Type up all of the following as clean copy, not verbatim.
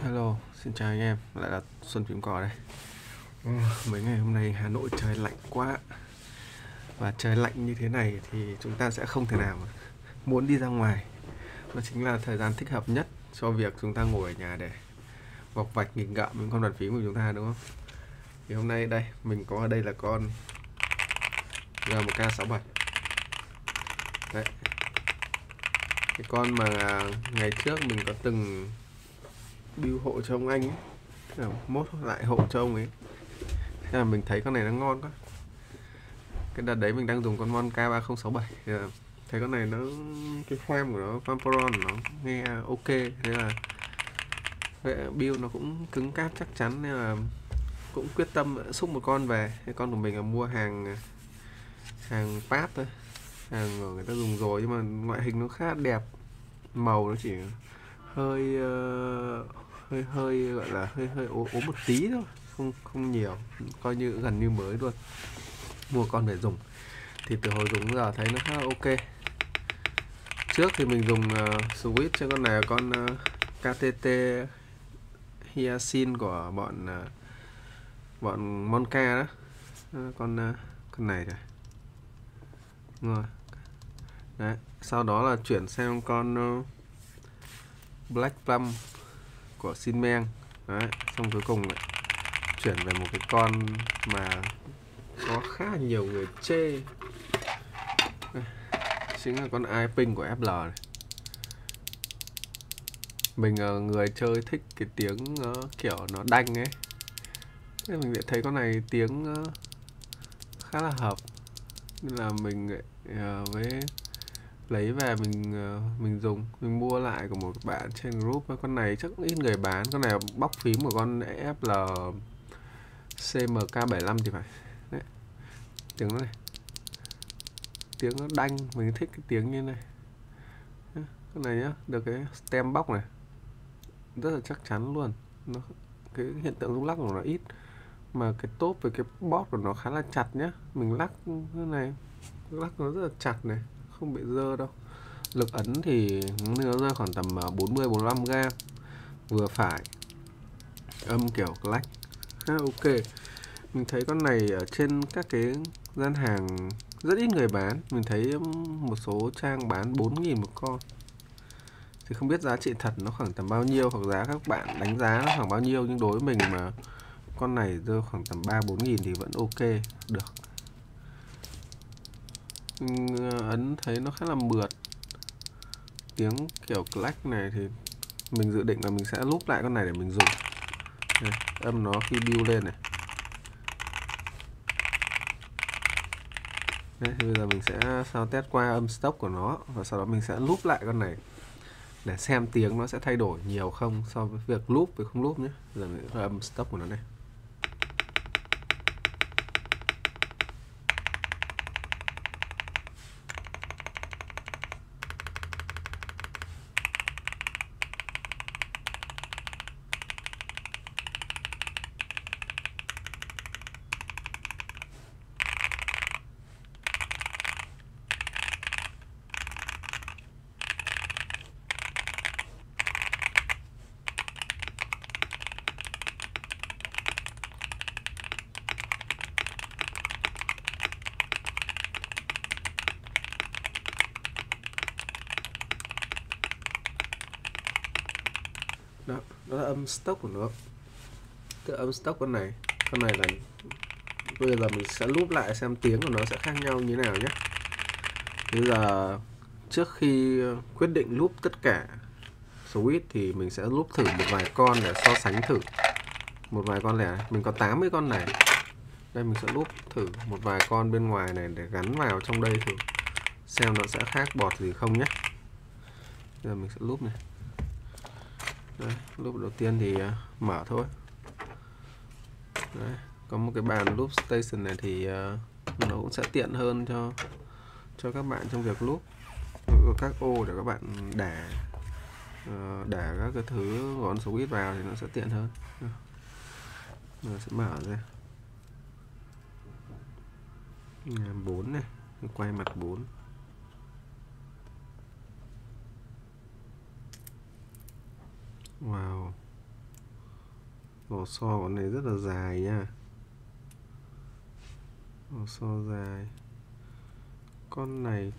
Hello, xin chào anh em, lại là Xuân Phím Cò đây. Mấy ngày hôm nay Hà Nội trời lạnh quá. Và trời lạnh như thế này thì chúng ta sẽ không thể nào mà muốn đi ra ngoài. Nó chính là thời gian thích hợp nhất cho việc chúng ta ngồi ở nhà để vọc vạch nghịch ngợm những con bàn phím của chúng ta, đúng không? Thì hôm nay đây, mình có ở đây là con G1K67. Đấy, cái con mà ngày trước mình có từng build hộ cho ông anh ấy, thế là mốt lại hộ cho ông ấy. Thế là mình thấy con này nó ngon quá. Cái đợt đấy mình đang dùng con Mon K3067 thì là thấy con này nó, cái frame của nó, Vaporon nó nghe ok, thế là build nó cũng cứng cáp chắc chắn, nên là cũng quyết tâm xúc một con về. Cái con của mình là mua hàng Pháp thôi, hàng của người ta dùng rồi, nhưng mà ngoại hình nó khá đẹp, màu nó chỉ hơi hơi gọi là hơi ốm một tí thôi, không nhiều, coi như gần như mới luôn. Mua con để dùng thì từ hồi dùng giờ thấy nó khá là ok. Trước thì mình dùng switch cho con này là con KTT Hyacinth của bọn Monka đó. Con này rồi. Rồi. Đấy, sau đó là chuyển sang con Black Plum của Sinmeng. Đấy, xong cuối cùng lại chuyển về một cái con mà có khá nhiều người chê, chính là con iPing của FL này. Mình người chơi thích cái tiếng kiểu nó đanh ấy, thế mình lại thấy con này tiếng khá là hợp, nên là mình với lấy về mình dùng. Mình mua lại của một bạn trên group. Con này chắc ít người bán. Con này bóc phím của con FL CMK75 thì phải. Đấy, tiếng này, tiếng nó đanh, mình thích cái tiếng như này. Con này nhá, được cái stem box này rất là chắc chắn luôn. Cái hiện tượng rung lắc của nó ít, mà cái top với cái bóp của nó khá là chặt nhá. Mình lắc cái này, lắc nó rất là chặt này, không bị dơ đâu. Lực ấn thì nó rơi khoảng tầm 40-45 gram, vừa phải. Âm kiểu clack khá ok. Mình thấy con này ở trên các cái gian hàng rất ít người bán. Mình thấy một số trang bán 4.000 một con, thì không biết giá trị thật nó khoảng tầm bao nhiêu, hoặc giá các bạn đánh giá nó khoảng bao nhiêu. Nhưng đối với mình mà con này rơi khoảng tầm 3-4 nghìn thì vẫn ok được. Ấn thấy nó khá là mượt. Tiếng kiểu clack này thì mình dự định là mình sẽ loop lại con này để mình dùng. Đây, âm nó khi build lên này. Đấy, thì bây giờ mình sẽ sao test qua âm stock của nó, và sau đó mình sẽ loop lại con này để xem tiếng nó sẽ thay đổi nhiều không so với việc loop với không loop nhé. Giờ mình sẽ âm stock của nó này. Đó là âm stock của nó. Cái âm stock con này là bây giờ mình sẽ loop lại xem tiếng của nó sẽ khác nhau như thế nào nhé. Bây giờ trước khi quyết định loop tất cả switch thì mình sẽ loop thử một vài con để so sánh thử. Một vài con lẻ, mình có 80 con này. Đây mình sẽ loop thử một vài con bên ngoài này để gắn vào trong đây thử xem nó sẽ khác bọt gì không nhé. Bây giờ mình sẽ loop này. Đấy, loop đầu tiên thì mở thôi. Đấy, có một cái bàn loop station này thì nó cũng sẽ tiện hơn cho các bạn trong việc loop. Có các ô để các bạn để các cái thứ gọn switch vào thì nó sẽ tiện hơn. Nó sẽ mở ra 4 này, quay mặt 4. Wow, Vỏ so con này rất là dài nha. Vỏ so dài. Con này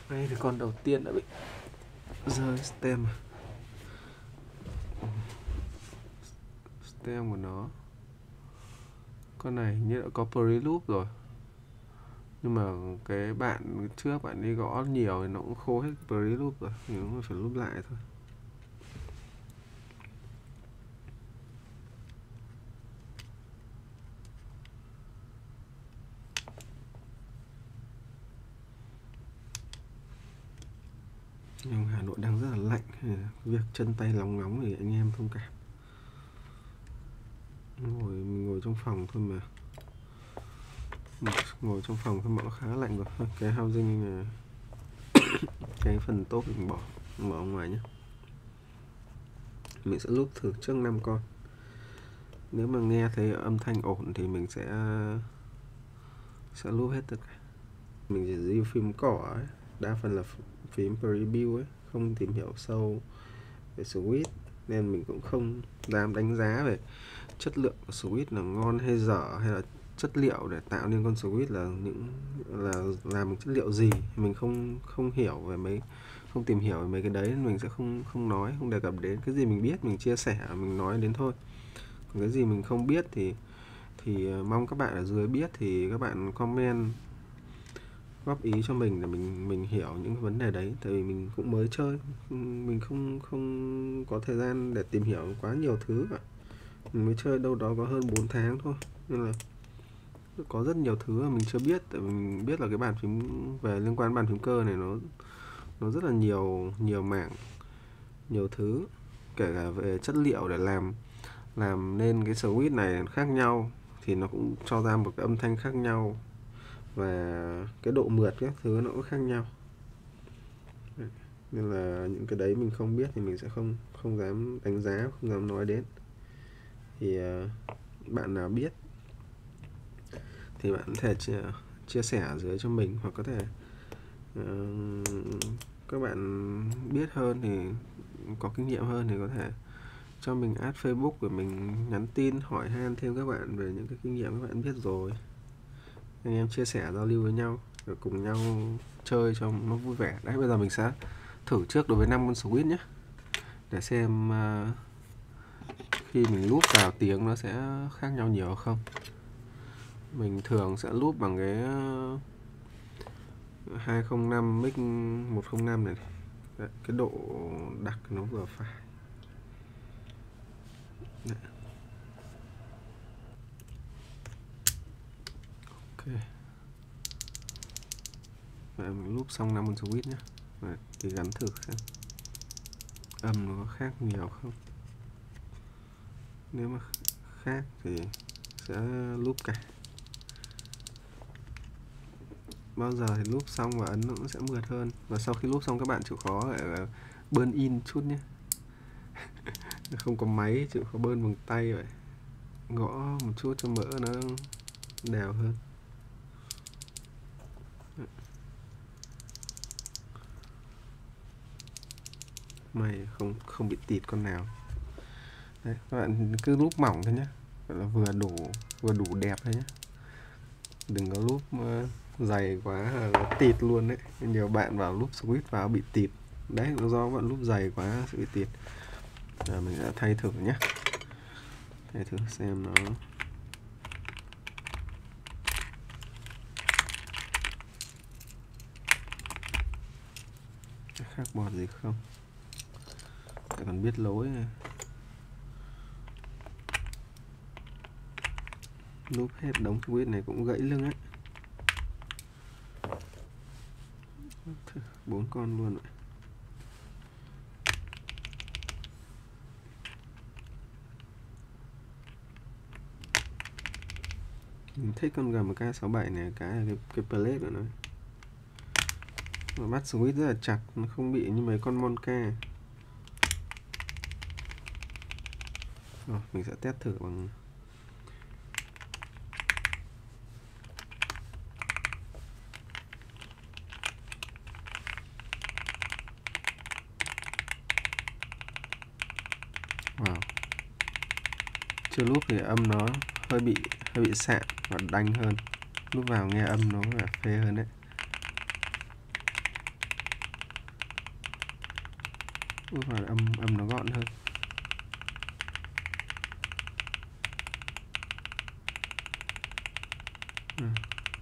đây thì con đầu tiên đã bị rơi stem. Stem của nó. Con này như đã có pre-loop rồi. Nhưng mà cái bạn trước bạn đi gõ nhiều thì nó cũng khô hết pre-loop rồi. Thì nó phải loop lại thôi. Nhưng Hà Nội đang rất là lạnh, việc chân tay nóng nóng thì anh em thông cảm. Mình ngồi trong phòng thôi mà. Ngồi trong phòng thôi mà nó khá lạnh rồi. Cái housing này, cái phần top mình bỏ ngoài nhé. Mình sẽ loop thử trước 5 con. Nếu mà nghe thấy âm thanh ổn thì mình sẽ loop hết tất cả. Mình chỉ review phím cỏ ấy, đa phần là phím preview ấy, không tìm hiểu sâu về switch nên mình cũng không dám đánh giá về chất lượng của switch là ngon hay dở, hay là chất liệu để tạo nên con switch là làm chất liệu gì. Mình không hiểu về không tìm hiểu về mấy cái đấy nên mình sẽ không nói, không đề cập đến. Cái gì mình biết mình chia sẻ, mình nói đến thôi. Còn cái gì mình không biết thì mong các bạn ở dưới biết thì các bạn comment góp ý cho mình để mình hiểu những cái vấn đề đấy. Tại vì mình cũng mới chơi, mình không có thời gian để tìm hiểu quá nhiều thứ cả. Mình mới chơi đâu đó có hơn 4 tháng thôi, nên là có rất nhiều thứ mà mình chưa biết. Tại vì mình biết là cái bàn phím về liên quan đến bàn phím cơ này nó rất là nhiều mảng, nhiều thứ, kể cả về chất liệu để làm nên cái switch này khác nhau thì nó cũng cho ra một cái âm thanh khác nhau, và cái độ mượt các thứ nó cũng khác nhau. Nên là những cái đấy mình không biết thì mình sẽ không dám đánh giá, không dám nói đến. Thì bạn nào biết thì bạn có thể chia sẻ ở dưới cho mình, hoặc có thể các bạn biết hơn thì có kinh nghiệm hơn thì có thể cho mình add Facebook của mình, nhắn tin hỏi han thêm các bạn về những cái kinh nghiệm các bạn biết rồi. Anh em chia sẻ giao lưu với nhau rồi cùng nhau chơi cho nó vui vẻ. Đấy, bây giờ mình sẽ thử trước đối với 5 con switch nhé, để xem khi mình loop vào tiếng nó sẽ khác nhau nhiều không. Mình thường sẽ loop bằng cái 205 mic 105 này. Đấy, cái độ đặc nó vừa phải. Đấy. Ok. Vậy mình loop xong 5 con switch nhé. Đấy, thì gắn thử xem âm nó có khác nhiều không. Nếu mà khác thì sẽ loop cả. Bao giờ thì loop xong và ấn nó cũng sẽ mượt hơn. Và sau khi loop xong các bạn chịu khó lại burn in chút nhé. Không có máy chịu khó burn bằng tay vậy, gõ một chút cho mỡ nó đều hơn. May không bị tịt con nào. Đấy, các bạn cứ loop mỏng thôi nhé, gọi là vừa đủ đẹp thôi nhé, đừng có loop dày quá là tịt luôn đấy. Nhiều bạn vào loop switch vào bị tịt đấy, do bạn loop dày quá sẽ bị tịt. Mình đã thay thử nhé, thay thử xem nó khác bọt gì không. Để còn biết lối này. Loop hết đống switch này cũng gãy lưng ấy. 4 con luôn vậy. Mình thích con GMK67 này, cái plate của nó. Mà bắt switch rất là chặt, nó không bị như mấy con Monka. Rồi, mình sẽ test thử bằng Wow. Chưa lúc thì âm nó hơi bị sạn và đanh hơn. Lúc vào nghe âm nó vẻ phê hơn đấy. Lúc vào âm nó gọn hơn.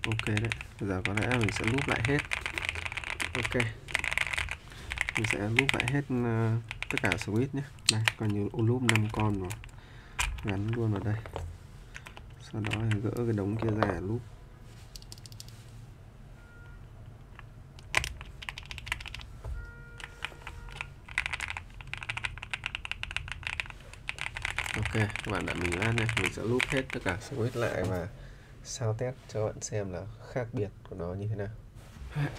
Ok đấy. Bây giờ có lẽ mình sẽ loop lại hết. Ok. Mình sẽ loop lại hết tất cả switch nhé. Đây, coi như loop 5 con rồi. Gắn luôn vào đây. Sau đó thì gỡ cái đống kia ra loop. Ok, các bạn đợi mình lát này, mình sẽ loop hết tất cả switch lại và sound test cho các bạn xem là khác biệt của nó như thế nào.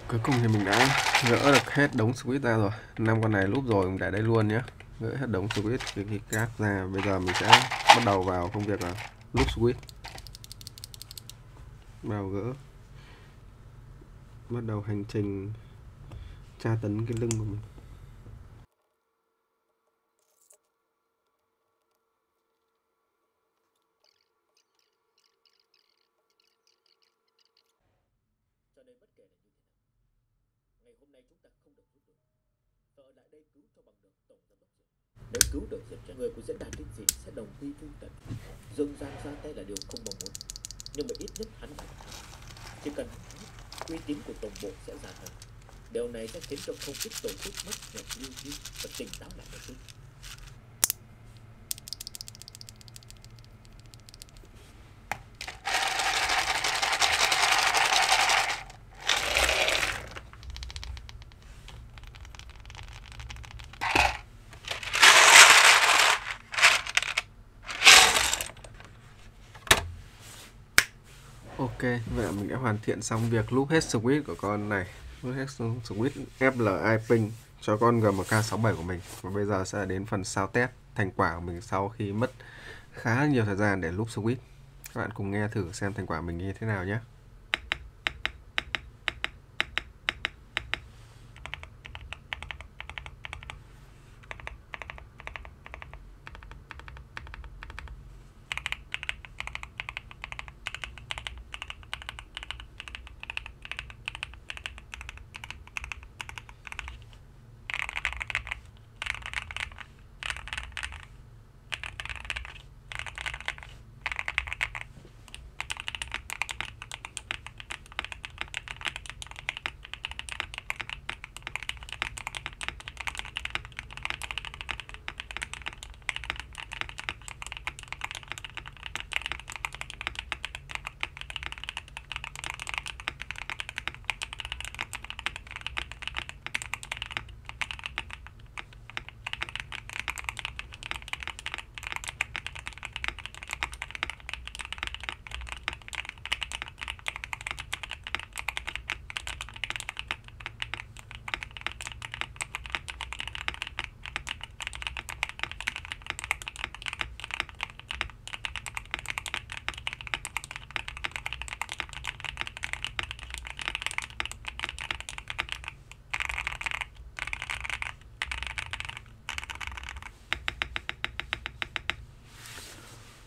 Cuối cùng thì mình đã gỡ được hết đống switch ra rồi. 5 con này loop rồi mình để đây luôn nhé. Gỡ hết đống switch cái graph ra. Bây giờ mình sẽ bắt đầu vào công việc là loop switch. Vào gỡ. Bắt đầu hành trình tra tấn cái lưng của mình. Cho nên bất kể là như thế nào, ngày hôm nay chúng ta không được giúp được. Sợ lại đây cứu cho bằng được tổng giám đốc Diệp. Nếu cứu được Diệp Trần, người của diễn đàn kinh dị sẽ đồng quy vu tận. Dương gian ra tay là điều không mong muốn, nhưng mà ít nhất hắn phải thắng. Chỉ cần hắn thắng, uy tín của tổng bộ sẽ giảm dần. Điều này sẽ khiến cho không ít tổ chức mất nhập lưu trí và tỉnh táo lại một chút. Ok, vậy là mình đã hoàn thiện xong việc loop hết switch của con này. Loop hết switch FLI ping cho con GMK67 của mình. Và bây giờ sẽ đến phần sound test thành quả của mình sau khi mất khá nhiều thời gian để loop switch. Các bạn cùng nghe thử xem thành quả mình như thế nào nhé.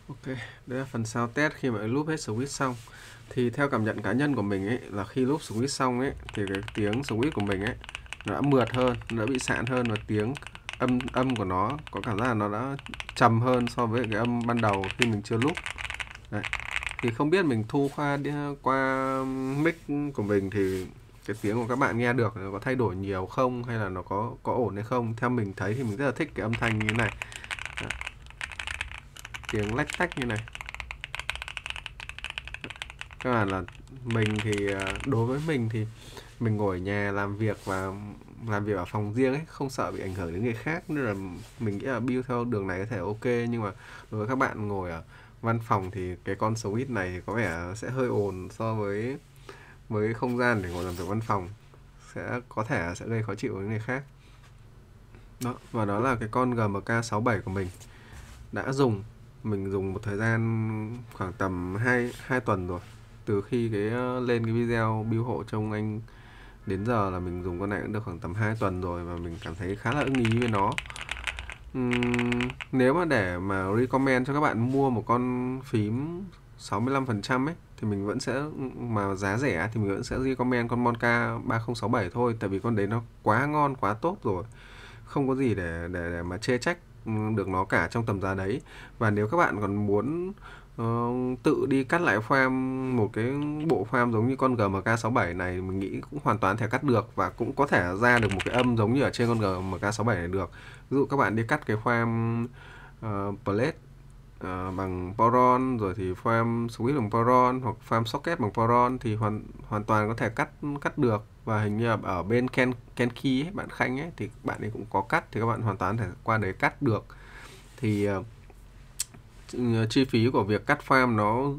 Ok, đây là phần sound test khi mà loop hết switch xong. Thì theo cảm nhận cá nhân của mình ấy là khi loop switch xong ấy thì cái tiếng switch của mình ấy nó đã mượt hơn, nó đã bị sạn hơn và tiếng âm của nó có cảm giác là nó đã trầm hơn so với cái âm ban đầu khi mình chưa loop. Đấy. Thì không biết mình thu qua mic của mình thì cái tiếng của các bạn nghe được nó có thay đổi nhiều không hay là nó có ổn hay không. Theo mình thấy thì mình rất là thích cái âm thanh như thế này. Đấy. Tiếng lách tách như này. Các bạn là mình thì đối với mình thì mình ngồi ở nhà làm việc và làm việc ở phòng riêng ấy, không sợ bị ảnh hưởng đến người khác nên là mình nghĩ là build theo đường này có thể ok, nhưng mà đối với các bạn ngồi ở văn phòng thì cái con switch này thì có vẻ sẽ hơi ồn so với không gian để ngồi làm việc văn phòng, sẽ có thể sẽ gây khó chịu với người khác. Đó, và đó là cái con GMK67 của mình đã mình dùng một thời gian khoảng tầm 2 tuần rồi. Từ khi lên cái video build hộ trông anh đến giờ là mình dùng con này cũng được khoảng tầm 2 tuần rồi và mình cảm thấy khá là ưng ý với nó. Nếu mà để mà recommend cho các bạn mua một con phím 65% ấy thì mình vẫn sẽ, mà giá rẻ thì mình vẫn sẽ recommend con Monka 3067 thôi, tại vì con đấy nó quá ngon, quá tốt rồi. Không có gì để mà chê trách được nó cả trong tầm giá đấy. Và nếu các bạn còn muốn tự đi cắt lại farm một cái bộ farm giống như con GMK67 này, mình nghĩ cũng hoàn toàn thể cắt được và cũng có thể ra được một cái âm giống như ở trên con GMK67 này được. Ví dụ các bạn đi cắt cái farm plate bằng Poron, rồi thì farm switch bằng Poron hoặc farm socket bằng Poron thì hoàn toàn có thể cắt được. Và hình như là ở bên Kenki ấy, bạn Khanh ấy, thì bạn ấy cũng có cắt, thì các bạn hoàn toàn có thể qua đấy cắt được. Thì chi phí của việc cắt farm nó,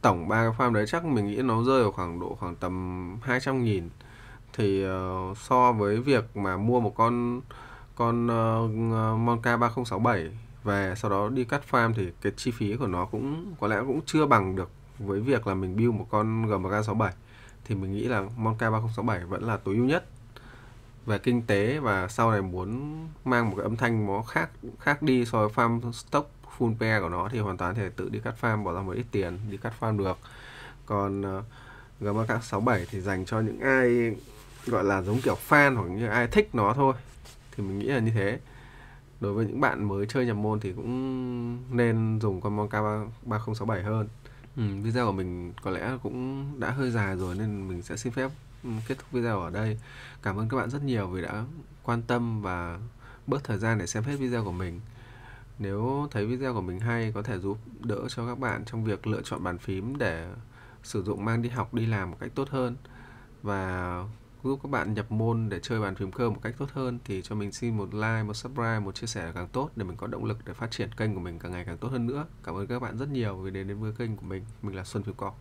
tổng 3 cái farm đấy chắc mình nghĩ nó rơi vào khoảng tầm 200.000. Thì so với việc mà mua một con Monka 3067 về sau đó đi cắt farm thì cái chi phí của nó cũng có lẽ cũng chưa bằng được với việc là mình build một con GMK67. Thì mình nghĩ là Monka 3067 vẫn là tối ưu nhất về kinh tế, và sau này muốn mang một cái âm thanh nó khác đi so với farm stock full pair của nó thì hoàn toàn thể tự đi cắt farm, bỏ ra một ít tiền đi cắt farm được. Còn GMK67 thì dành cho những ai gọi là giống kiểu fan hoặc như ai thích nó thôi, thì mình nghĩ là như thế. Đối với những bạn mới chơi nhập môn thì cũng nên dùng con Monka 3067 hơn. Video của mình có lẽ cũng đã hơi dài rồi nên mình sẽ xin phép kết thúc video ở đây. Cảm ơn các bạn rất nhiều vì đã quan tâm và bớt thời gian để xem hết video của mình. Nếu thấy video của mình hay, có thể giúp đỡ cho các bạn trong việc lựa chọn bàn phím để sử dụng mang đi học, đi làm một cách tốt hơn, và giúp các bạn nhập môn để chơi bàn phím cơ một cách tốt hơn, thì cho mình xin một like, một subscribe, một chia sẻ càng tốt để mình có động lực để phát triển kênh của mình càng ngày càng tốt hơn nữa. Cảm ơn các bạn rất nhiều vì đến với kênh của mình. Mình là Xuân Phím Co.